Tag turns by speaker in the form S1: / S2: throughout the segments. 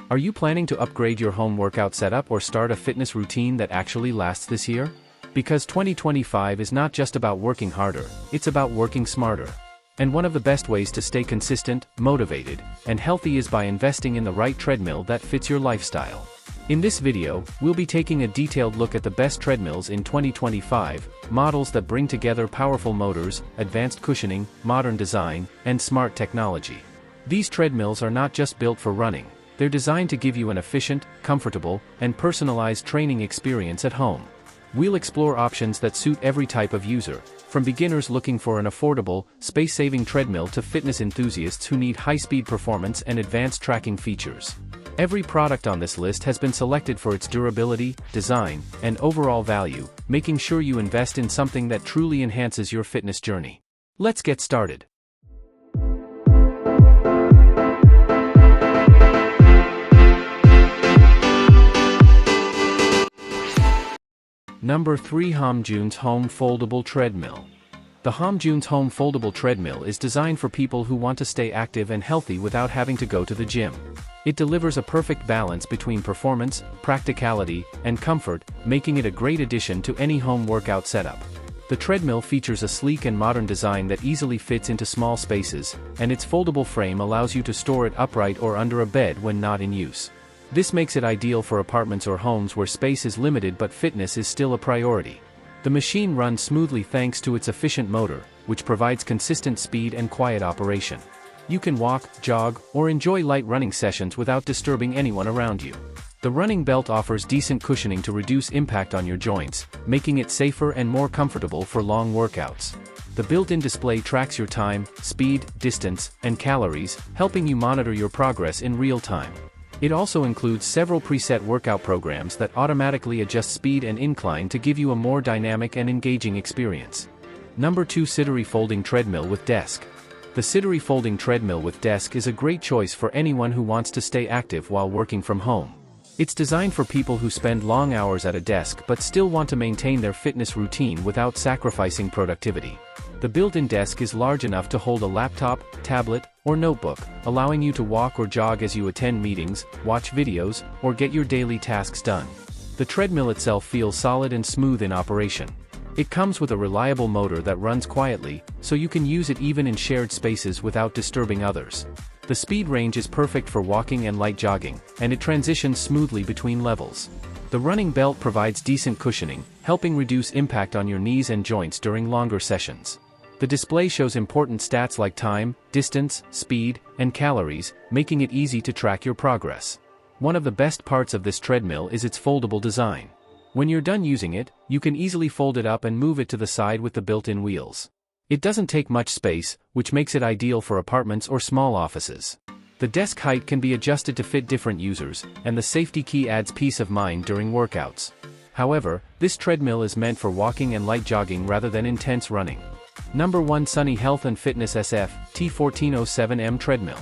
S1: Are you planning to upgrade your home workout setup or start a fitness routine that actually lasts this year? Because 2025 is not just about working harder, it's about working smarter. And one of the best ways to stay consistent, motivated, and healthy is by investing in the right treadmill that fits your lifestyle. In this video, we'll be taking a detailed look at the best treadmills in 2025, models that bring together powerful motors, advanced cushioning, modern design, and smart technology. These treadmills are not just built for running, they're designed to give you an efficient, comfortable, and personalized training experience at home. We'll explore options that suit every type of user, from beginners looking for an affordable, space-saving treadmill to fitness enthusiasts who need high-speed performance and advanced tracking features. Every product on this list has been selected for its durability, design, and overall value, making sure you invest in something that truly enhances your fitness journey. Let's get started. Number 3. HomJoones Home Foldable Treadmill. The HomJoones Home Foldable Treadmill is designed for people who want to stay active and healthy without having to go to the gym. It delivers a perfect balance between performance, practicality, and comfort, making it a great addition to any home workout setup. The treadmill features a sleek and modern design that easily fits into small spaces, and its foldable frame allows you to store it upright or under a bed when not in use. This makes it ideal for apartments or homes where space is limited but fitness is still a priority. The machine runs smoothly thanks to its efficient motor, which provides consistent speed and quiet operation. You can walk, jog, or enjoy light running sessions without disturbing anyone around you. The running belt offers decent cushioning to reduce impact on your joints, making it safer and more comfortable for long workouts. The built-in display tracks your time, speed, distance, and calories, helping you monitor your progress in real time. It also includes several preset workout programs that automatically adjust speed and incline to give you a more dynamic and engaging experience. Number 2. Sytiry Folding Treadmill with Desk. The Sytiry Folding Treadmill with Desk is a great choice for anyone who wants to stay active while working from home. It's designed for people who spend long hours at a desk but still want to maintain their fitness routine without sacrificing productivity. The built-in desk is large enough to hold a laptop, tablet, or notebook, allowing you to walk or jog as you attend meetings, watch videos, or get your daily tasks done. The treadmill itself feels solid and smooth in operation. It comes with a reliable motor that runs quietly, so you can use it even in shared spaces without disturbing others. The speed range is perfect for walking and light jogging, and it transitions smoothly between levels. The running belt provides decent cushioning, helping reduce impact on your knees and joints during longer sessions. The display shows important stats like time, distance, speed, and calories, making it easy to track your progress. One of the best parts of this treadmill is its foldable design. When you're done using it, you can easily fold it up and move it to the side with the built-in wheels. It doesn't take much space, which makes it ideal for apartments or small offices. The desk height can be adjusted to fit different users, and the safety key adds peace of mind during workouts. However, this treadmill is meant for walking and light jogging rather than intense running. Number 1. Sunny Health and Fitness SF T1407M Treadmill.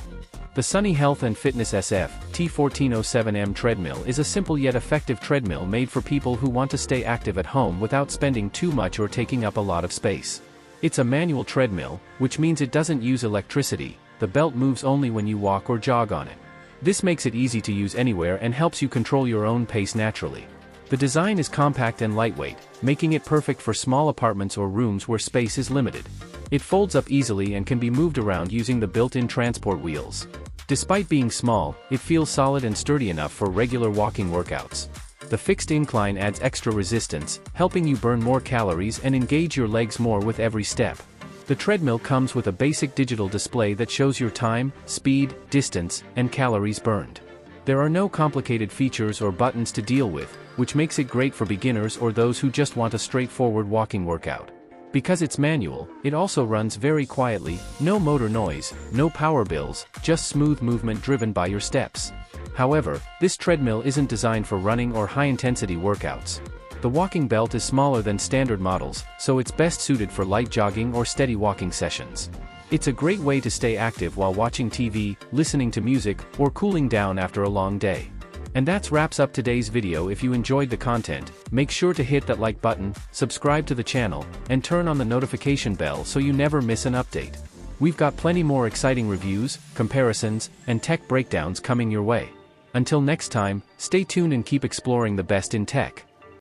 S1: The Sunny Health and Fitness SF T1407M Treadmill is a simple yet effective treadmill made for people who want to stay active at home without spending too much or taking up a lot of space. It's a manual treadmill, which means it doesn't use electricity. The belt moves only when you walk or jog on it. This makes it easy to use anywhere and helps you control your own pace naturally. The design is compact and lightweight, making it perfect for small apartments or rooms where space is limited. It folds up easily and can be moved around using the built-in transport wheels. Despite being small, it feels solid and sturdy enough for regular walking workouts. The fixed incline adds extra resistance, helping you burn more calories and engage your legs more with every step. The treadmill comes with a basic digital display that shows your time, speed, distance, and calories burned. There are no complicated features or buttons to deal with, which makes it great for beginners or those who just want a straightforward walking workout. Because it's manual, it also runs very quietly, no motor noise, no power bills, just smooth movement driven by your steps. However, this treadmill isn't designed for running or high-intensity workouts. The walking belt is smaller than standard models, so it's best suited for light jogging or steady walking sessions. It's a great way to stay active while watching TV, listening to music, or cooling down after a long day. And that wraps up today's video. If you enjoyed the content, make sure to hit that like button, subscribe to the channel, and turn on the notification bell so you never miss an update. We've got plenty more exciting reviews, comparisons, and tech breakdowns coming your way. Until next time, stay tuned and keep exploring the best in tech.